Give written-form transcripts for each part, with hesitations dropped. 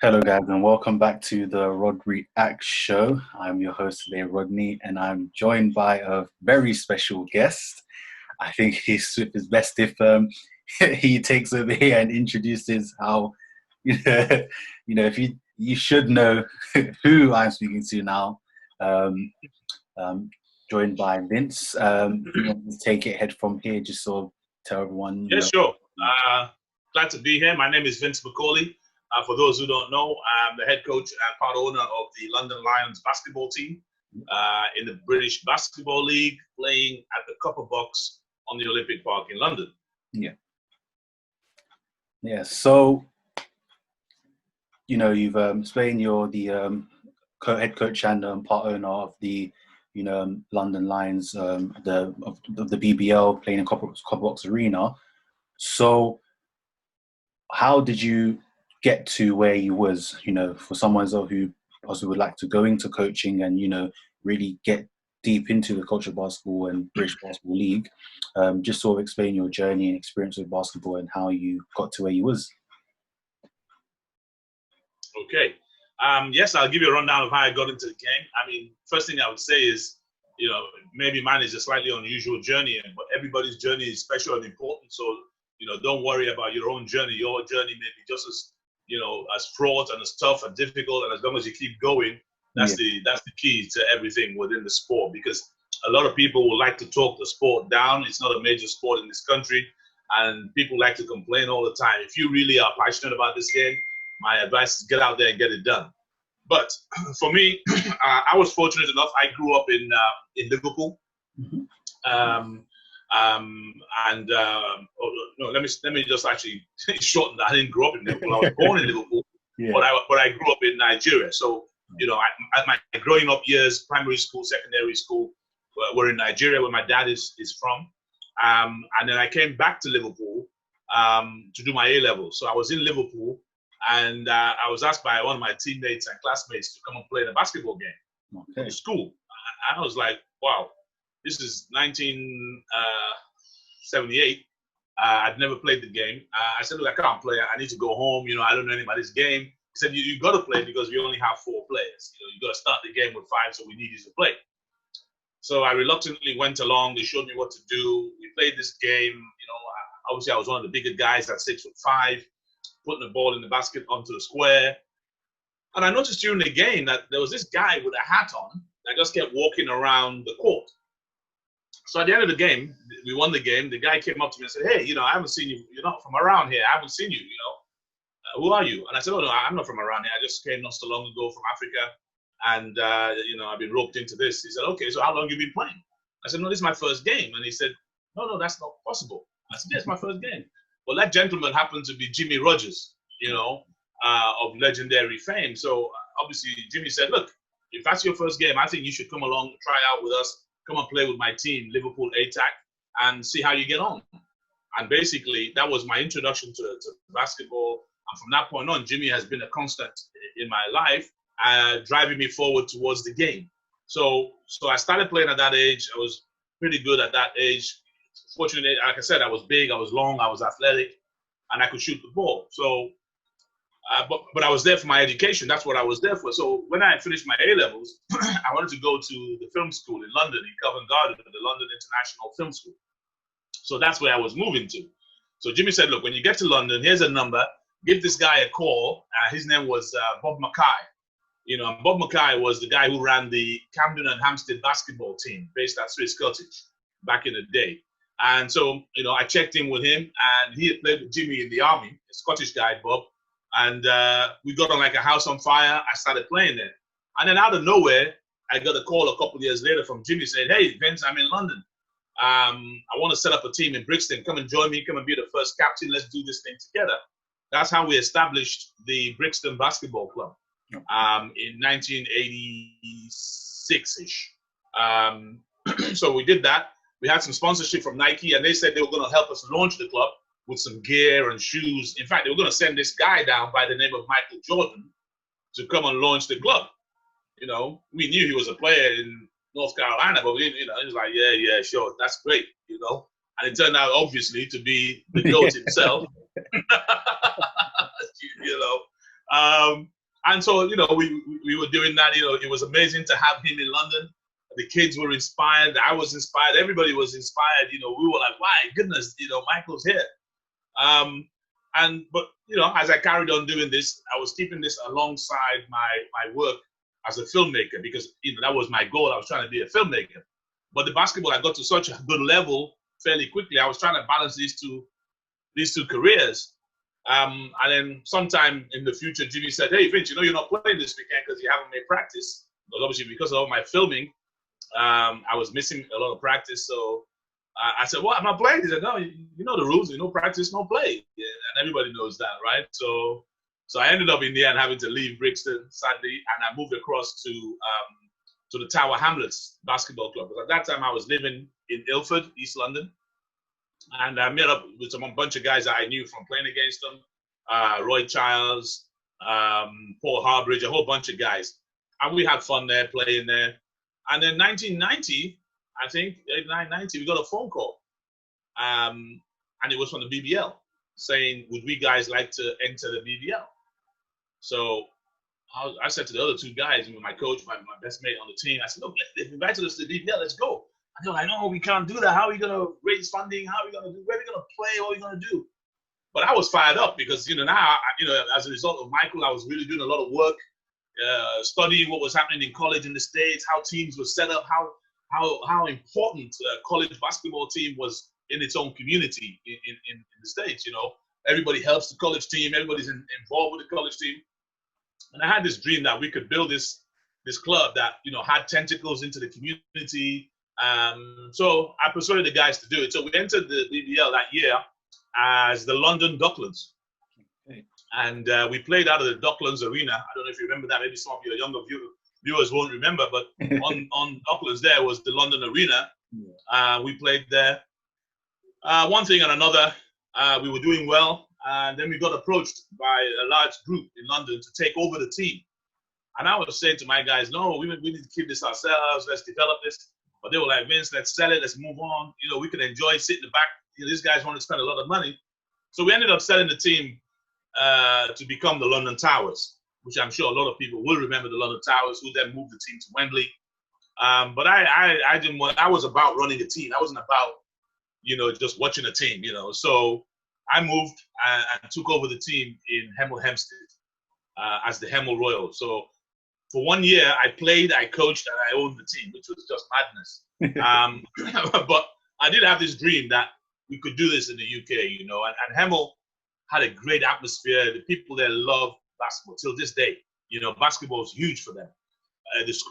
Hello, guys, and welcome back to the RodReacts show. I'm your host today, Rodney, and I'm joined by a very special guest. I think he's his best if he takes over here and introduces how if you should know who I'm speaking to now. Joined by Vince. If you want to take it ahead from here, just sort of tell everyone. Yeah, sure. Glad to be here. My name is Vince Macaulay. For those who don't know, I'm the head coach and part owner of the London Lions basketball team in the British Basketball League, playing at the Copper Box on the Olympic Park in London. Yeah. So, you've explained you're the head coach and part owner of the London Lions, the BBL, playing in Copper Box Arena. So, how did you get to where you was, for someone who also would like to go into coaching and, really get deep into the culture of basketball and British Basketball League? Just sort of explain your journey and experience with basketball and how you got to where you was. Okay. Yes, I'll give you a rundown of how I got into the game. I mean, first thing I would say is, maybe mine is a slightly unusual journey, but everybody's journey is special and important. So, don't worry about your own journey. Your journey may be just as fraught and as tough and difficult, and as long as you keep going, that's the key to everything within the sport. Because a lot of people will like to talk the sport down. It's not a major sport in this country, and people like to complain all the time. If you really are passionate about this game, my advice is get out there and get it done. But for me, I was fortunate enough. I grew up in Liverpool. Mm-hmm. Let me just actually shorten that. I didn't grow up in Liverpool. I was born in Liverpool, but I grew up in Nigeria. So, my growing up years, primary school, secondary school, were in Nigeria, where my dad is from. And then I came back to Liverpool to do my A-levels. So I was in Liverpool, and I was asked by one of my teammates and classmates to come and play in a basketball game in school. And I was like, wow. This is 1978. I'd never played the game. I said, look, I can't play. I need to go home. I don't know anything about this game. He said, you got to play because we only have 4 players. You got to start the game with 5, so we need you to play. So I reluctantly went along. They showed me what to do. We played this game. Obviously I was one of the bigger guys at 6'5", putting the ball in the basket onto the square. And I noticed during the game that there was this guy with a hat on that just kept walking around the court. So at the end of the game, we won the game. The guy came up to me and said, hey, I haven't seen you. You're not from around here. I haven't seen you, who are you? And I said, oh, no, I'm not from around here. I just came not so long ago from Africa. And, I've been roped into this. He said, okay, so how long have you been playing? I said, no, this is my first game. And he said, no, that's not possible. I said, yes, my first game. Well, that gentleman happened to be Jimmy Rogers, of legendary fame. So obviously Jimmy said, look, if that's your first game, I think you should come along and try out with us. Come and play with my team, Liverpool ATAC, and see how you get on. And basically, that was my introduction to basketball. And from that point on, Jimmy has been a constant in my life, driving me forward towards the game. So I started playing at that age. I was pretty good at that age. Fortunately, like I said, I was big, I was long, I was athletic, and I could shoot the ball. So, but I was there for my education. That's what I was there for. So when I finished my A-levels, I wanted to go to the film school in London, in Covent Garden, the London International Film School. So that's where I was moving to. So Jimmy said, look, when you get to London, here's a number. Give this guy a call. His name was Bob Mackay. And Bob Mackay was the guy who ran the Camden and Hampstead basketball team based at Swiss Cottage back in the day. And so, I checked in with him, and he had played with Jimmy in the army, a Scottish guy, Bob. And we got on like a house on fire. I started playing there. And then out of nowhere, I got a call a couple of years later from Jimmy saying, hey, Vince, I'm in London. I want to set up a team in Brixton. Come and join me. Come and be the first captain. Let's do this thing together. That's how we established the Brixton Basketball Club in 1986-ish. So we did that. We had some sponsorship from Nike, and they said they were going to help us launch the club with some gear and shoes. In fact, they were going to send this guy down by the name of Michael Jordan to come and launch the club. We knew he was a player in North Carolina, but he was like, yeah, sure, that's great, And it turned out, obviously, to be the GOAT himself. And so, you know, we were doing that. You know, it was amazing to have him in London. The kids were inspired. I was inspired. Everybody was inspired. You know, we were like, my goodness, you know, Michael's here. But, you know, as I carried on doing this, I was keeping this alongside my work as a filmmaker because, you know, that was my goal. I was trying to be a filmmaker. But the basketball, I got to such a good level fairly quickly. I was trying to balance these two careers. And then sometime in the future, Jimmy said, hey, Vince, you know, you're not playing this weekend because you haven't made practice. But obviously, because of all my filming, I was missing a lot of practice. So I said, well, I'm not playing. He said, no, you know the rules. You know, practice, no play. Yeah, and everybody knows that, right? So I ended up in the end having to leave Brixton sadly, and I moved across to the Tower Hamlets Basketball Club. Because at that time, I was living in Ilford, East London. And I met up with a bunch of guys that I knew from playing against them. Roy Childs, Paul Harbridge, a whole bunch of guys. And we had fun there, playing there. And then 1990, I think, 1990, we got a phone call. And it was from the BBL saying, would we guys like to enter the BBL? So I said to the other two guys, my coach, my best mate on the team, I said, look, they've invited us to the BBL, let's go. And they're like, no, we can't do that. How are we going to raise funding? How are we going to do? Where are we going to play? What are we going to do? But I was fired up because, you know, now, you know, as a result of Michael, I was really doing a lot of work, studying what was happening in college in the States, how teams were set up, how important college basketball team was in its own community in the States. You know, everybody helps the college team. Everybody's involved with the college team. And I had this dream that we could build this club that, you know, had tentacles into the community. So I persuaded the guys to do it. So we entered the BBL that year as the London Docklands. Okay. And we played out of the Docklands Arena. I don't know if you remember that. Maybe some of your younger viewers won't remember, but on Docklands there was the London Arena. Yeah. We played there. One thing and another, we were doing well. And then we got approached by a large group in London to take over the team. And I was saying to my guys, no, we need to keep this ourselves. Let's develop this. But they were like, Vince, let's sell it. Let's move on. You know, we can enjoy sitting in the back. You know, these guys want to spend a lot of money. So we ended up selling the team to become the London Towers, which I'm sure a lot of people will remember the London Towers, who then moved the team to Wembley. But I didn't want, I was about running a team. I wasn't about, you know, just watching a team, you know. So I moved and took over the team in Hemel Hempstead as the Hemel Royal. So for 1 year, I played, I coached, and I owned the team, which was just madness. But I did have this dream that we could do this in the UK, you know, and Hemel had a great atmosphere. The people there love basketball till this day. You know, basketball is huge for them.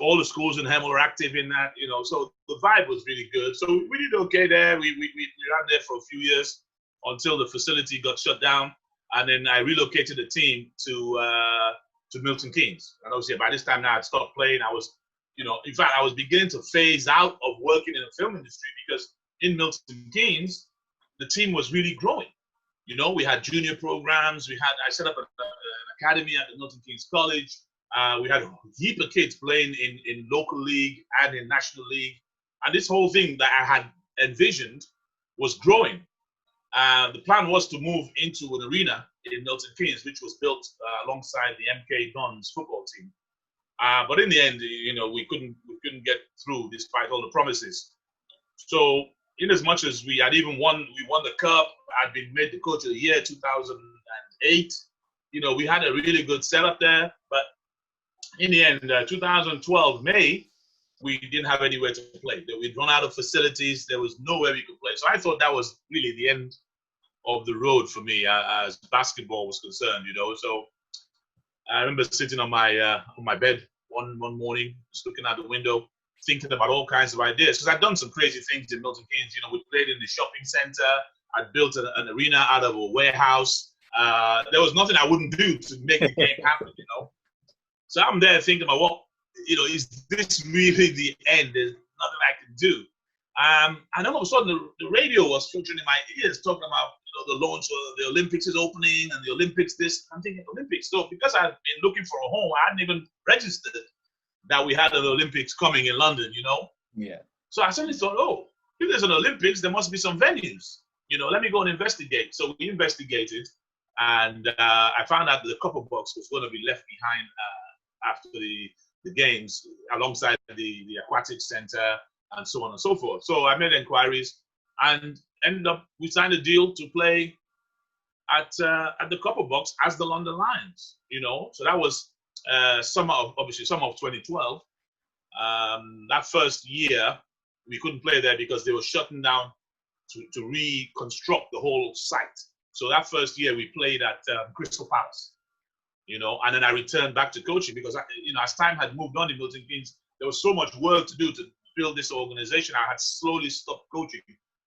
All the schools in Hemel are active in that, you know, so the vibe was really good. So we did okay there. We ran there for a few years until the facility got shut down. And then I relocated the team to Milton Keynes. And obviously by this time now I'd stopped playing. I was, you know, in fact, I was beginning to phase out of working in the film industry because in Milton Keynes, the team was really growing. You know, we had junior programs. I set up an academy at the Milton Keynes College. We had a heap of kids playing in local league and in national league. And this whole thing that I had envisioned was growing. The plan was to move into an arena in Milton Keynes, which was built alongside the MK Dons football team. But in the end, you know, we couldn't get through despite all the promises. So in as much as we won the cup, I'd been made the coach of the year 2008. You know, we had a really good setup there. But in the end, 2012 May, we didn't have anywhere to play. We'd run out of facilities. There was nowhere we could play. So I thought that was really the end of the road for me as basketball was concerned, you know. So I remember sitting on my bed one morning, just looking out the window, thinking about all kinds of ideas. Because I'd done some crazy things in Milton Keynes. You know, we played in the shopping center. I'd built an arena out of a warehouse. There was nothing I wouldn't do to make the game happen, you know. So I'm there thinking about, well, you know, is this really the end? There's nothing I can do. And then all of a sudden, the radio was filtering in my ears, talking about, you know, the launch of the Olympics is opening and the Olympics this. I'm thinking Olympics. So because I've been looking for a home, I hadn't even registered that we had an Olympics coming in London, you know. Yeah. So I suddenly thought, oh, if there's an Olympics, there must be some venues. You know, let me go and investigate. So we investigated, And I found out that the copper box was going to be left behind after the games, alongside the aquatic center and so on and so forth. So I made inquiries and ended up, we signed a deal to play at the copper box as the London Lions. So that was summer of 2012. That first year we couldn't play there because they were shutting down to reconstruct the whole site. So that first year we played at Crystal Palace, and then I returned back to coaching because, as time had moved on in Milton Keynes, there was so much work to do to build this organization. I had slowly stopped coaching.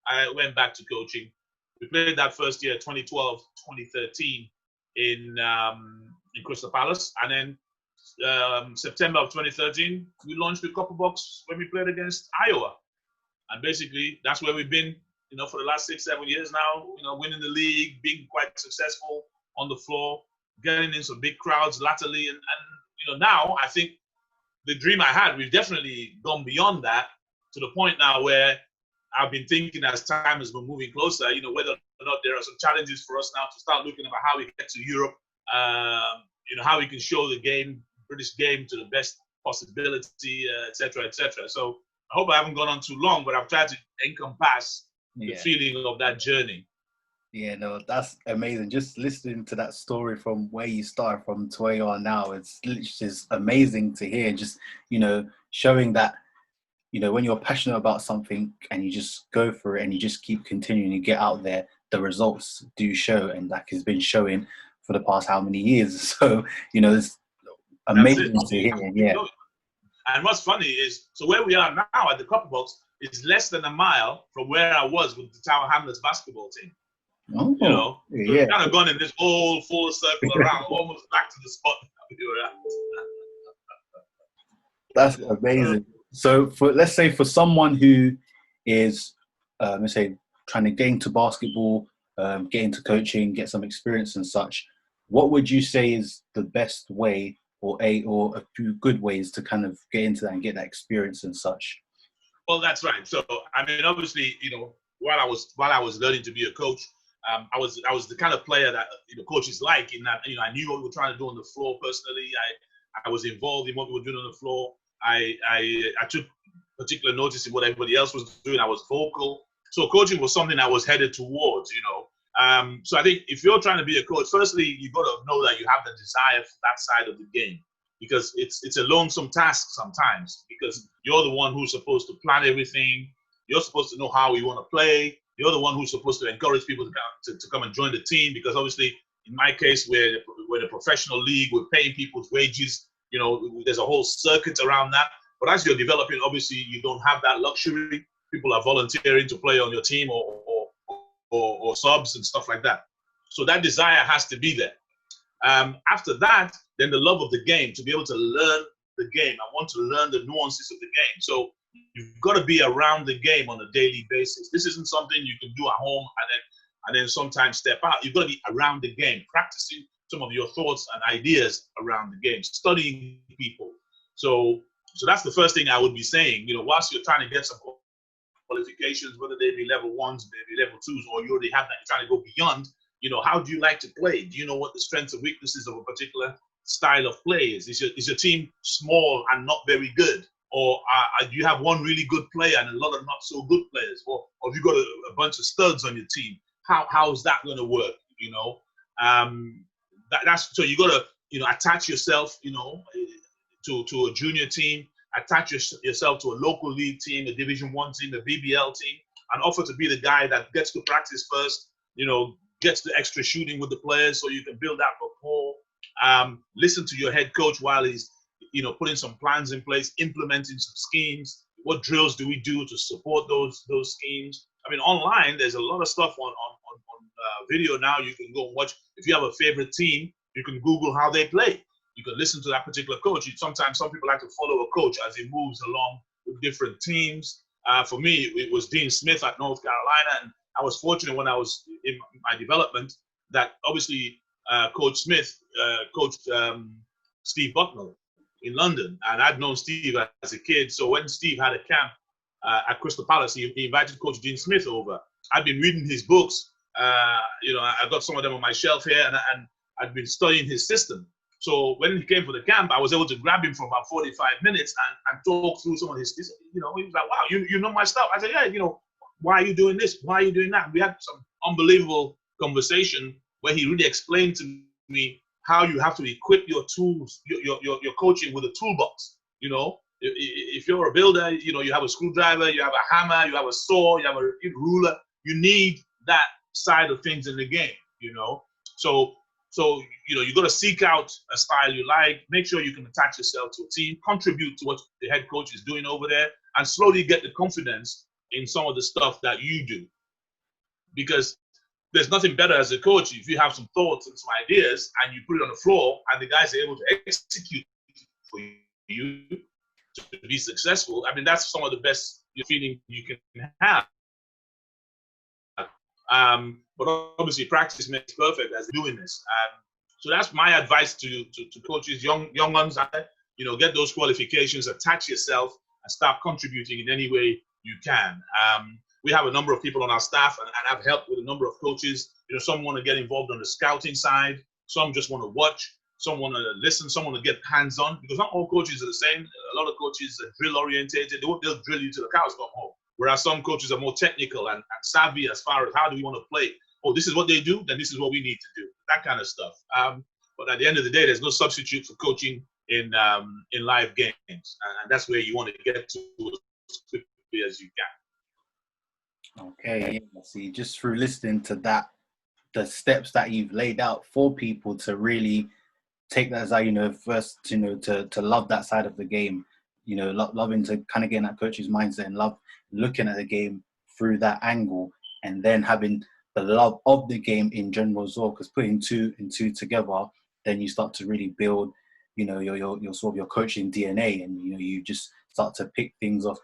I went back to coaching. We played that first year, 2012, 2013, in Crystal Palace. And then September of 2013, we launched the Copper Box when we played against Iowa. And basically, that's where we've been, for the last 6-7 years now, winning the league, being quite successful on the floor, getting in some big crowds latterly. And now I think the dream I had, we've definitely gone beyond that to the point now where I've been thinking as time has been moving closer, whether or not there are some challenges for us now to start looking about how we get to Europe, how we can show the game, British game, to the best possibility, et cetera, et cetera. So I hope I haven't gone on too long, but I've tried to encompass the feeling of that journey. Yeah, no, that's amazing. Just listening to that story from where you started from to where you are now, it's just amazing to hear. Just, showing that, when you're passionate about something and you just go for it and you just keep continuing to get out there, the results do show, and that has been showing for the past how many years. So, it's amazing to hear. Yeah. And what's funny is, so where we are now at the Copper Box is less than a mile from where I was with the Tower Hamlets basketball team. Oh, so we've kind of gone in this whole full circle around, almost back to the spot that we were at. That's amazing. So, let's say for someone who is, let's say, trying to get into basketball, get into coaching, get some experience and such, what would you say is the best way, or a few good ways to kind of get into that and get that experience and such? Well, that's right. So, I mean, obviously, while I was learning to be a coach, I was the kind of player that coaches like, in that I knew what we were trying to do on the floor personally. I was involved in what we were doing on the floor. I took particular notice in what everybody else was doing. I was vocal. So coaching was something I was headed towards, So I think if you're trying to be a coach, firstly, you got to know that you have the desire for that side of the game, because it's a lonesome task sometimes, because you're the one who's supposed to plan everything. You're supposed to know how you want to play. You're the one who's supposed to encourage people to come and join the team, because obviously, in my case, we're a professional league. We're paying people's wages. There's a whole circuit around that. But as you're developing, obviously, you don't have that luxury. People are volunteering to play on your team or subs and stuff like that. So that desire has to be there. After that, then the love of the game, to be able to learn the game. I want to learn the nuances of the game. So you've got to be around the game on a daily basis. This isn't something you can do at home and then sometimes step out. You've got to be around the game, practicing some of your thoughts and ideas around the game, studying people. So that's the first thing I would be saying. Whilst you're trying to get some qualifications, whether they be level 1s, maybe level 2s, or you already have that, you're trying to go beyond, how do you like to play? Do you know what the strengths and weaknesses of a particular style of play is? Is your team small and not very good? Or do you have one really good player and a lot of not so good players? Or have you got a bunch of studs on your team? How is that going to work? That's so you got to attach yourself to a junior team, attach yourself to a local league team, a Division 1 team, a BBL team, and offer to be the guy that gets to practice first, gets the extra shooting with the players so you can build that rapport. Listen to your head coach while he's putting some plans in place, implementing some schemes. What drills do we do to support those schemes? I mean, online, there's a lot of stuff on video now. You can go and watch. If you have a favorite team, you can Google how they play. You can listen to that particular coach. Sometimes some people like to follow a coach as he moves along with different teams. For me, it was Dean Smith at North Carolina, and I was fortunate when I was in my development that obviously Coach Smith coached Steve Bucknell in London, and I'd known Steve as a kid. So when Steve had a camp at Crystal Palace, he invited Coach Dean Smith over. I'd been reading his books, I got some of them on my shelf here, and I'd been studying his system. So when he came for the camp, I was able to grab him for about 45 minutes and talk through some of his, he was like, wow, you know my stuff. I said, yeah, why are you doing this? Why are you doing that? We had some unbelievable conversation where he really explained to me how you have to equip your tools, your coaching with a toolbox. If you're a builder, you have a screwdriver, you have a hammer, you have a saw, you have a ruler. You need that side of things in the game, So you got to seek out a style you like, make sure you can attach yourself to a team, contribute to what the head coach is doing over there, and slowly get the confidence in some of the stuff that you do. Because there's nothing better as a coach if you have some thoughts and some ideas and you put it on the floor and the guys are able to execute for you to be successful. I mean, that's some of the best feeling you can have. But obviously practice makes perfect as doing this. So that's my advice to coaches, young ones, get those qualifications, attach yourself, and start contributing in any way you can. We have a number of people on our staff, and I've helped with a number of coaches. Some want to get involved on the scouting side, some just want to watch, some want to listen, some want to get hands-on, because not all coaches are the same. A lot of coaches are drill-orientated. They'll drill you till the cows come home. Whereas some coaches are more technical and savvy as far as how do we want to play. Oh, this is what they do, then this is what we need to do. That kind of stuff. But at the end of the day, there's no substitute for coaching in live games, and that's where you want to get to as quickly as you can. Okay, yeah. See, just through listening to that, the steps that you've laid out for people to really take that as first, to love that side of the game, loving to kind of get in that coach's mindset and love looking at the game through that angle, and then having the love of the game in general as well, because putting two and two together, then you start to really build, your sort of your coaching DNA, and you just start to pick things off,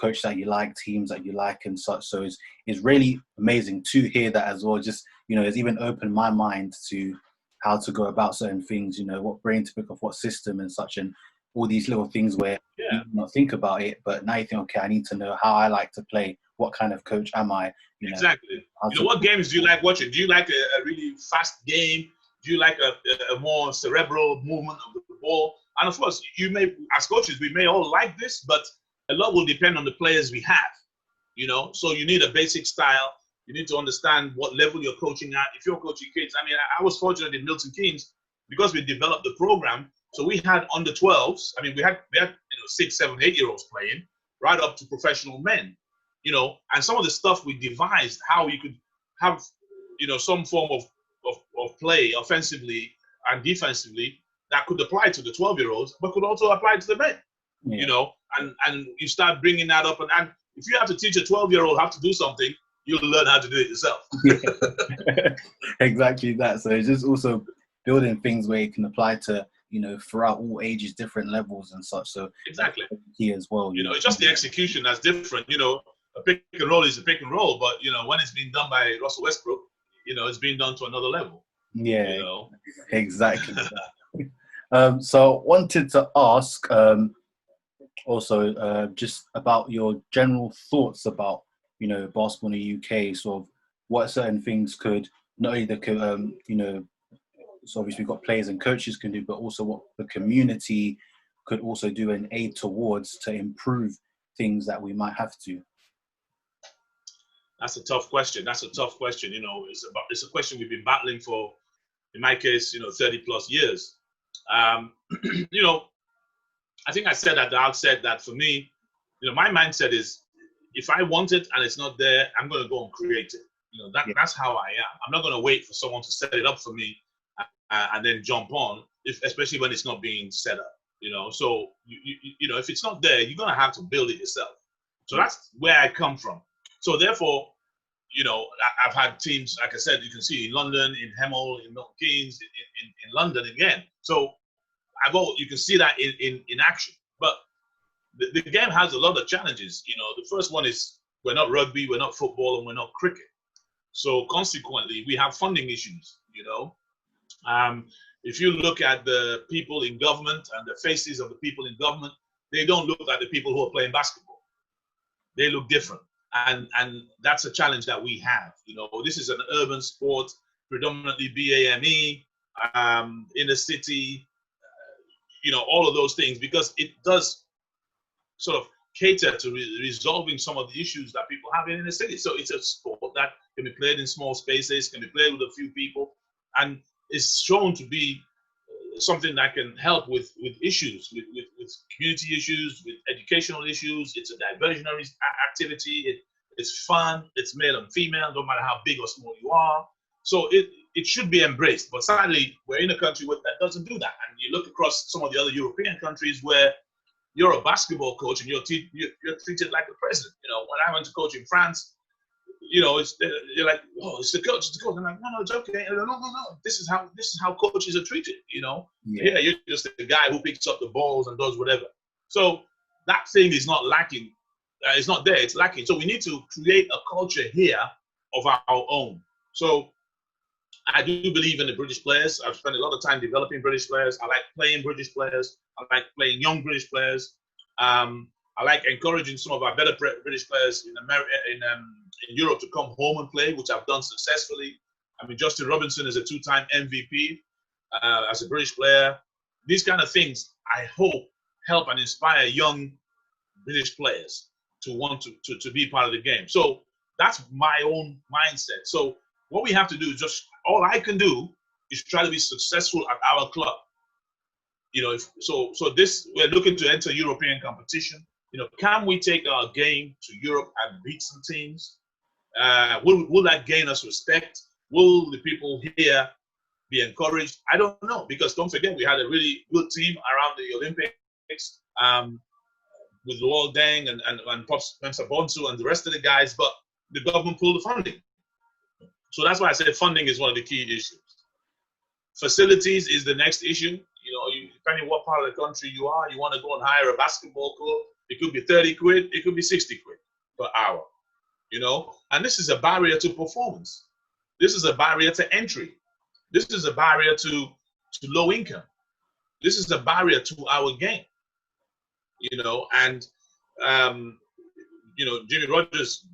coach that you like, teams that you like, and such. So it's really amazing to hear that as well. Just it's even opened my mind to how to go about certain things, what brain to pick off, what system and such, and all these little things where you do not think about it, but now you think, okay, I need to know how I like to play. What kind of coach am I? Exactly. What games do you like watching? Do you like a really fast game? Do you like a more cerebral movement of the ball? And of course, as coaches, we may all like this, but a lot will depend on the players we have. So you need a basic style. You need to understand what level you're coaching at. If you're coaching kids, I was fortunate in Milton Keynes because we developed the program. So we had under 12s. We had 6, 7, 8-year-olds playing right up to professional men. And some of the stuff we devised, how you could have, some form of play offensively and defensively that could apply to the 12-year-olds, but could also apply to the men. Yeah. And you start bringing that up. And if you have to teach a 12-year-old how to do something, you'll learn how to do it yourself. Exactly that. So it's just also building things where it can apply to, throughout all ages, different levels and such. So exactly. Key as well. It's just the execution that's different. A pick and roll is a pick and roll, but when it's being done by Russell Westbrook, it's being done to another level. Yeah, exactly. So wanted to ask also just about your general thoughts about basketball in the UK. Sort of what certain things could not only so obviously we've got players and coaches can do, but also what the community could also do and aid towards to improve things that we might have to. That's a tough question. It's a question we've been battling for, in my case, 30 plus years. I think I said at the outset that for me, my mindset is if I want it and it's not there, I'm going to go and create it. That's how I am. I'm not going to wait for someone to set it up for me and then jump on, especially when it's not being set up. So if it's not there, you're going to have to build it yourself. So that's where I come from. So therefore, I've had teams, like I said, you can see in London, in Hemel, in Milton Keynes, in London again. So you can see that in action. But the game has a lot of challenges. The first one is we're not rugby, we're not football, and we're not cricket. So consequently, we have funding issues. If you look at the people in government and the faces of the people in government, they don't look like the people who are playing basketball. They look different. and that's a challenge that we have. You know, this is an urban sport, predominantly BAME, in the city, you know, all of those things, because it does sort of cater to resolving some of the issues that people have in the city. So it's a sport that can be played in small spaces, can be played with a few people, and is shown to be something that can help with issues, with community issues, with educational issues. It's a diversionary activity. It's fun. It's male and female, no matter how big or small you are. So it should be embraced. But sadly, we're in a country that doesn't do that. And you look across some of the other European countries where you're a basketball coach and you're treated like a president. You know, when I went to coach in France, you know, you're like, oh, it's the coach, it's the coach. I'm like, no, it's okay. No. This is how coaches are treated. You know, yeah, you're just a guy who picks up the balls and does whatever. So that thing is not lacking. It's not there. It's lacking. So we need to create a culture here of our own. So I do believe in the British players. I've spent a lot of time developing British players. I like playing British players. I like playing young British players. I like encouraging some of our better British players in America, in Europe, to come home and play, which I've done successfully. I mean, Justin Robinson is a 2-time MVP as a British player. These kind of things, I hope, help and inspire young British players to want to be part of the game. So that's my own mindset. So what we have to do is all I can do is try to be successful at our club. You know, so we're looking to enter European competition. You know, can we take our game to Europe and beat some teams? Will that gain us respect? Will the people here be encouraged? I don't know, because don't forget, we had a really good team around the Olympics with Luol Deng and Pops Mensah-Bonsu and the rest of the guys, but the government pulled the funding. So that's why I said funding is one of the key issues. Facilities is the next issue. You know, depending what part of the country you are, you want to go and hire a basketball court. It could be 30 quid, it could be 60 quid per hour, you know? And this is a barrier to performance. This is a barrier to entry. This is a barrier to low income. This is a barrier to our game, you know? And, you know, Jimmy Rogers,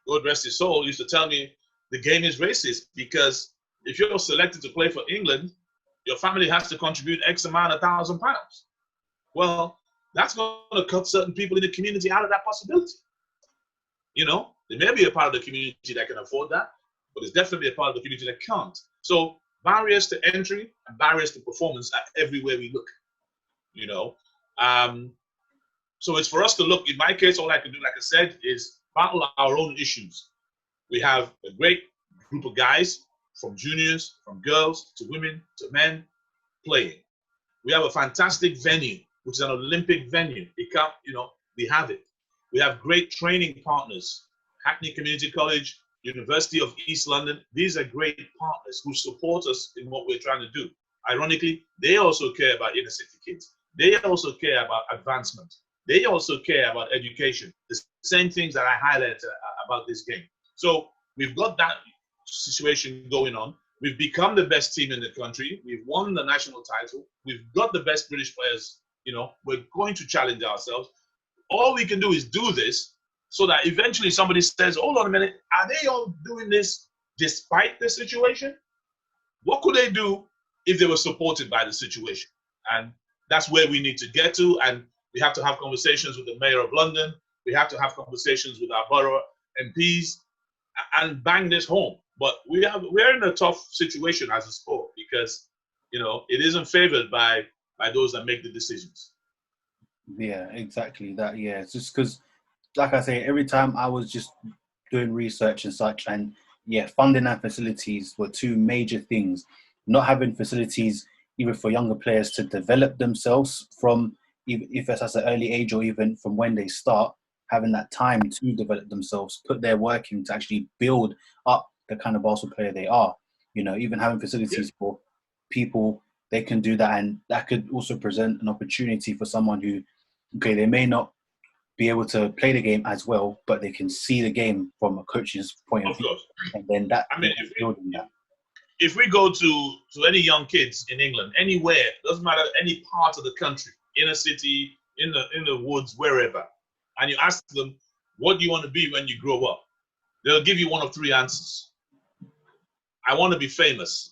God rest his soul, used to tell me the game is racist, because if you're selected to play for England, your family has to contribute X amount of £1,000. Well, that's going to cut certain people in the community out of that possibility. You know, there may be a part of the community that can afford that, but there's definitely a part of the community that can't. So barriers to entry and barriers to performance are everywhere we look, you know. So it's for us to look. In my case, all I can do, like I said, is battle our own issues. We have a great group of guys, from juniors, from girls, to women, to men, playing. We have a fantastic venue, which is an Olympic venue. It can't, you know, we have it. We have great training partners, Hackney Community College, University of East London. These are great partners who support us in what we're trying to do. Ironically, they also care about inner city kids. They also care about advancement. They also care about education. The same things that I highlighted about this game. So we've got that situation going on. We've become the best team in the country. We've won the national title. We've got the best British players. You know, we're going to challenge ourselves. All we can do is do this so that eventually somebody says, hold on a minute, are they all doing this despite the situation? What could they do if they were supported by the situation? And that's where we need to get to. And we have to have conversations with the Mayor of London. We have to have conversations with our borough MPs and bang this home. But we're in a tough situation as a sport, because, you know, it isn't favored by those that make the decisions. Yeah, exactly that. Yeah, it's just because, like I say, every time I was just doing research and such, and yeah, funding and facilities were two major things. Not having facilities even for younger players to develop themselves from, if it's at an early age or even from when they start, having that time to develop themselves, put their work in to actually build up the kind of basketball player they are. You know, even having facilities for people, they can do that, and that could also present an opportunity for someone who, okay, they may not be able to play the game as well, but they can see the game from a coach's point of view. And then that, I mean, if we go to any young kids in England, anywhere, doesn't matter, any part of the country, inner city, in the woods, wherever, and you ask them, what do you want to be when you grow up? They'll give you one of three answers. I want to be famous.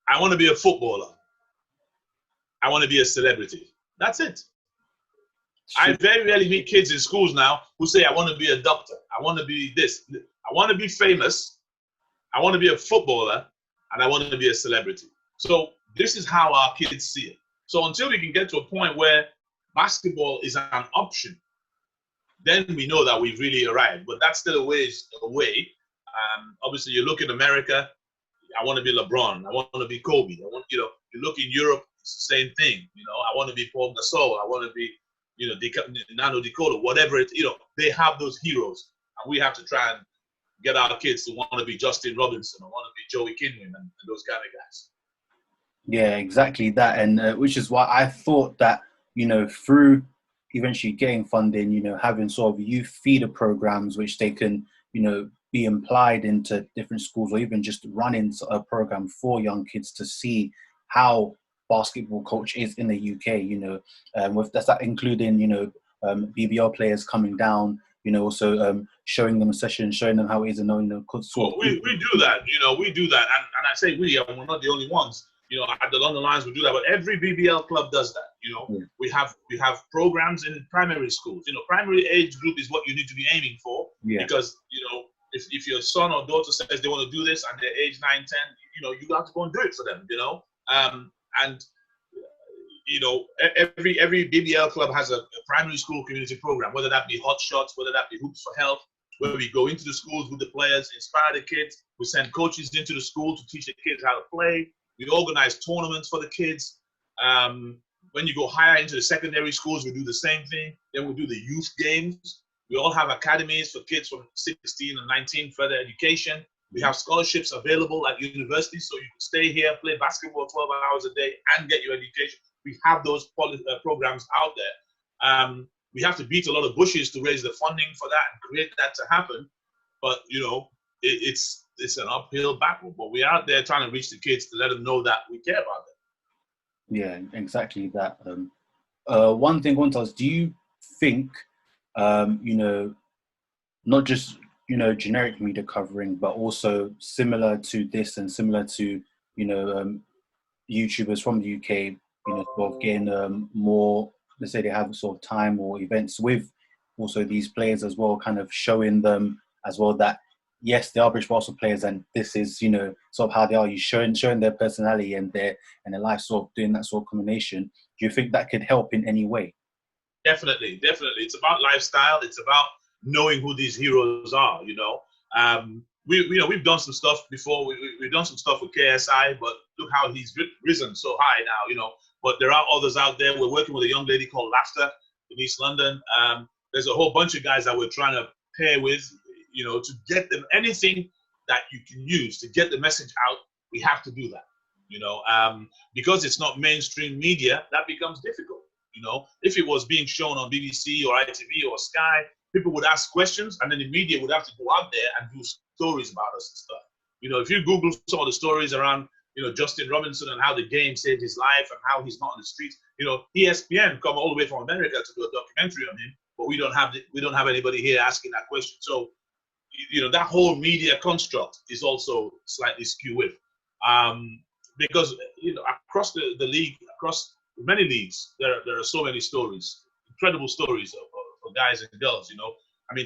I want to be a footballer. I want to be a celebrity. That's it. I very rarely meet kids in schools now who say, I want to be a doctor. I want to be this. I want to be famous. I want to be a footballer. And I want to be a celebrity. So this is how our kids see it. So until we can get to a point where basketball is an option, then we know that we've really arrived. But that's still a ways away. Obviously, you look in America, I want to be LeBron. I want to be Kobe. You look in Europe, it's the same thing. I want to be Paul Gasol. I want to be, Nano Dakota, whatever it, they have those heroes. And we have to try and get our kids to want to be Justin Robinson or want to be Joey Kinwin and those kind of guys. Yeah, exactly that. And which is why I thought that, through eventually getting funding, having sort of youth feeder programs, which they can, be implied into different schools, or even just running a program for young kids to see how basketball coach is in the UK, with that including, BBL players coming down, also showing them a session, showing them how it is, and we do that, we do that, and I say we, we're not the only ones. At the London Lions we do that, but every BBL club does that. Yeah. We have programs in primary schools. Primary age group is what you need to be aiming for, because if your son or daughter says they want to do this and they're age 9, 10, you have to go and do it for them. Every BBL club has a primary school community program, whether that be Hot Shots, whether that be Hoops for Health, where we go into the schools with the players, inspire the kids. We send coaches into the school to teach the kids how to play. We organize tournaments for the kids. When you go higher into the secondary schools, we do the same thing. Then we do the youth games. We all have academies for kids from 16 and 19, further education. We have scholarships available at universities, so you can stay here, play basketball 12 hours a day, and get your education. We have those programs out there. We have to beat a lot of bushes to raise the funding for that and create that to happen. But, it's an uphill battle. But we're out there trying to reach the kids to let them know that we care about them. Yeah, exactly that. One thing I want to ask, do you think, not just, generic media covering, but also similar to this and similar to, YouTubers from the UK, sort of getting more, let's say they have sort of time or events with also these players as well, kind of showing them as well that, yes, they are British basketball players and this is, sort of how they are. You showing their personality and their life, sort of doing that sort of combination. Do you think that could help in any way? Definitely. It's about lifestyle. It's about knowing who these heroes are, We've done some stuff before. We've done some stuff with KSI, but look how he's risen so high now, But there are others out there. We're working with a young lady called Laughter in East London. There's a whole bunch of guys that we're trying to pair with, to get them anything that you can use to get the message out. We have to do that, because it's not mainstream media, that becomes difficult. If it was being shown on BBC or ITV or Sky, people would ask questions, and then the media would have to go out there and do stories about us and stuff. If you Google some of the stories around, Justin Robinson and how the game saved his life and how he's not on the streets, ESPN come all the way from America to do a documentary on him, but we don't have anybody here asking that question. So, that whole media construct is also slightly skewed with, because across the league, across many leagues, there are so many stories, incredible stories of guys and girls.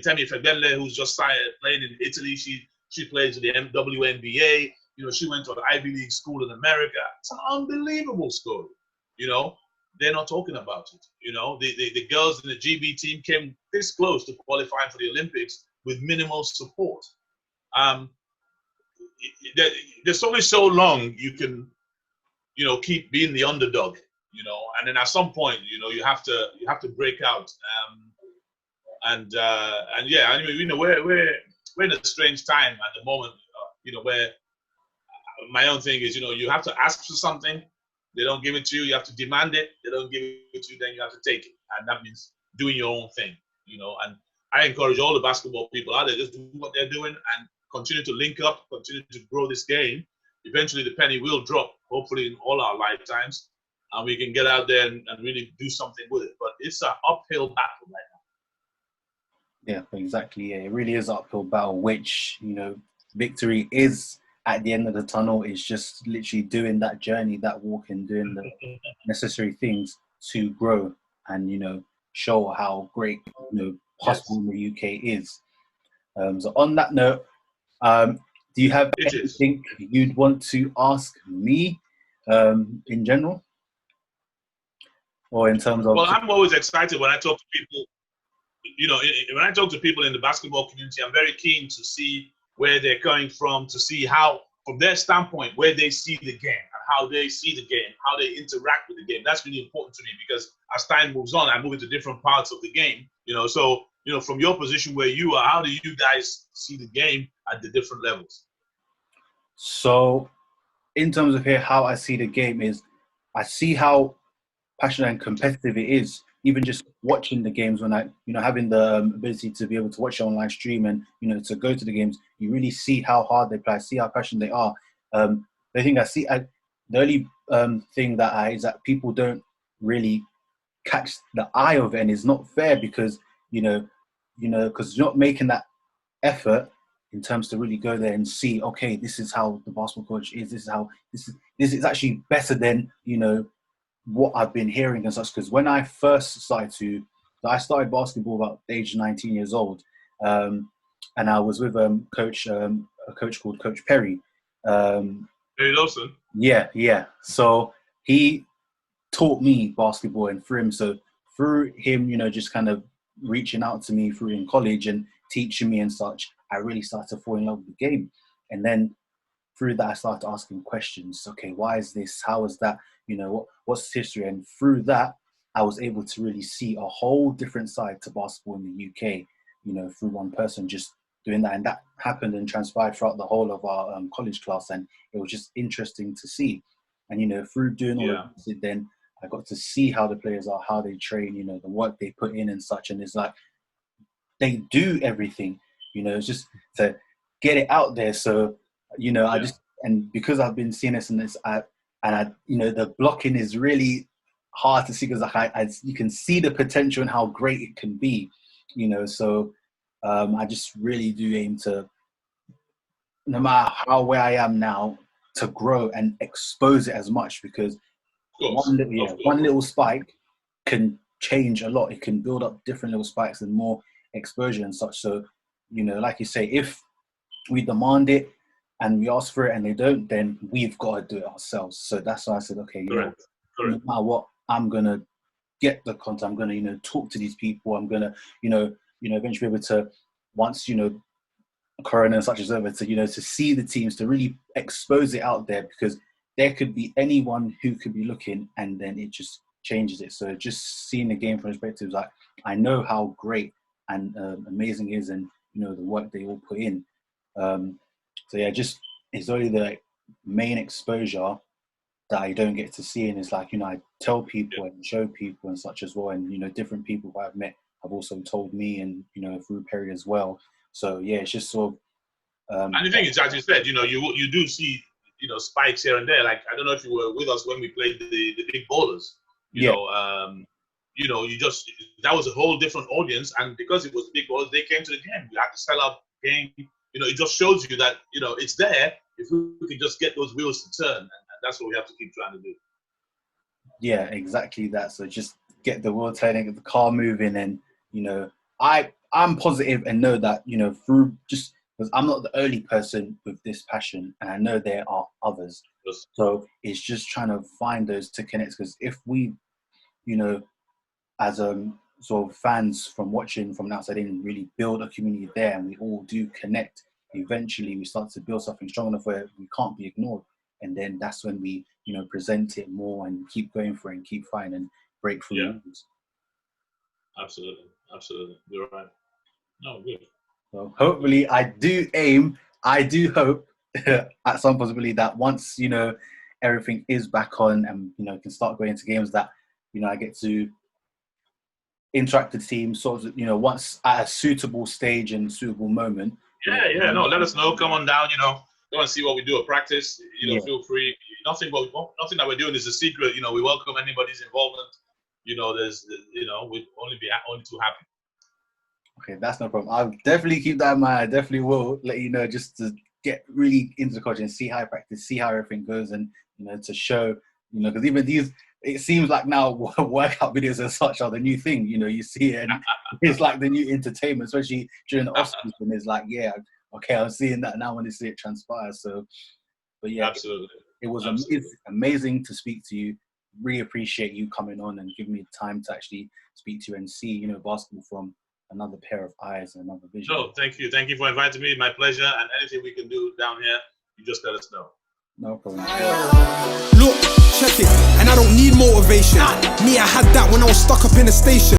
Temi Febele, who's just playing in Italy, she plays in the WNBA. She went to an Ivy League school in America. It's an unbelievable story. They're not talking about it. The girls in the GB team came this close to qualifying for the Olympics with minimal support. There's only so long you can, keep being the underdog. And then at some point, you have to break out. We're in a strange time at the moment. Where my own thing is, you have to ask for something, they don't give it to you. You have to demand it, they don't give it to you, then you have to take it, and that means doing your own thing. And I encourage all the basketball people out there, just do what they're doing and continue to link up, continue to grow this game. Eventually, the penny will drop, hopefully in all our lifetimes, and we can get out there and really do something with it. But it's an uphill battle right now. Yeah, exactly. Yeah, it really is an uphill battle, which, victory is at the end of the tunnel. Is just literally doing that journey, that walk, and doing the necessary things to grow and, show how great, possible Yes, in the UK is. So on that note, um, do you have it is. anything you'd want to ask me in general, or in terms of? Well, I'm always excited when I talk to people. When I talk to people in the basketball community, I'm very keen to see where they're coming from, to see how, from their standpoint, where they see the game and how they see the game, how they interact with the game. That's really important to me because as time moves on, I move into different parts of the game. So from your position where you are, how do you guys see the game at the different levels? So, in terms of here, how I see the game is, I see how passionate and competitive it is. Even just watching the games, when I, having the ability to be able to watch it on live stream and, to go to the games, you really see how hard they play, see how passionate they are. The thing the only thing is that people don't really catch the eye of it, and it's not fair because, because you're not making that effort in terms to really go there and see, okay, this is how the basketball coach is. This is actually better than, what I've been hearing and such. Because when I first I started basketball about the age of 19 years old, and I was with a coach called Coach Perry. Very Lawson. Yeah. So he taught me basketball, and through him, just kind of reaching out to me through in college and teaching me and such, I really started to fall in love with the game. And then through that, I started asking questions. Okay, why is this? How is that? What's history? And through that, I was able to really see a whole different side to basketball in the UK, through one person just doing that. And that happened and transpired throughout the whole of our college class. And it was just interesting to see. And, through doing all of this, then I got to see how the players are, how they train, the work they put in and such. And it's like, they do everything, it's just to get it out there. So, and because I've been seeing this and this, the blocking is really hard to see because you can see the potential and how great it can be, so I just really do aim to, no matter where I am now, to grow and expose it as much, because one little spike can change a lot. It can build up different little spikes and more exposure and such. So, like you say, if we demand it and we ask for it and they don't, then we've got to do it ourselves. So that's why I said, okay, no matter what, I'm gonna get the content. I'm gonna, talk to these people. I'm gonna, eventually be able to, once, Corona and such is over, to, to see the teams, to really expose it out there, because there could be anyone who could be looking, and then it just changes it. So just seeing the game from perspectives, like, I know how great and amazing it is, and the work they all put in. So yeah, just it's only the main exposure that I don't get to see, and it's like, I tell people and show people and such as well, and different people who I've met have also told me, and through Perry as well. So yeah, it's just sort of. And the thing is, as you said, you do see spikes here and there. Like, I don't know if you were with us when we played the big ballers. You just, that was a whole different audience, and because it was big ballers, they came to the game. We had to sell out the game. It just shows you that it's there if we can just get those wheels to turn, and that's what we have to keep trying to do. Yeah, exactly that. So just get the wheel turning, get the car moving, and I'm positive and know that through just. Because I'm not the only person with this passion, and I know there are others. Yes. So it's just trying to find those to connect. Because if we, as sort of fans from watching from the outside in, really build a community there, and we all do connect, eventually we start to build something strong enough where we can't be ignored. And then that's when we, present it more and keep going for it and keep fighting and break through. Yeah. Absolutely. You're right. No, good. So hopefully, I do hope at some possibility that once, everything is back on and, can start going to games, that, I get to interact with the team sort of, once at a suitable stage and suitable moment. Yeah. No, let us know. Come on down, go and see what we do at practice. Feel free. Nothing that we're doing is a secret. We welcome anybody's involvement. We'd only be too happy. Okay, that's no problem. I'll definitely keep that in mind. I definitely will let you know, just to get really into the coaching, see how I practice, see how everything goes, and to show, because even these, it seems like now workout videos as such are the new thing. You see it, and it's like the new entertainment, especially during the off season. It's like, yeah, okay, I'm seeing that now when I see it transpire. So, but yeah, absolutely, it was amazing to speak to you. Really appreciate you coming on and giving me the time to actually speak to you and see, basketball from another pair of eyes and another vision. No, thank you. Thank you for inviting me. My pleasure. And anything we can do down here, you just let us know. No problem. Look, check it. And I don't need motivation. Me, I had that when I was stuck up in the station.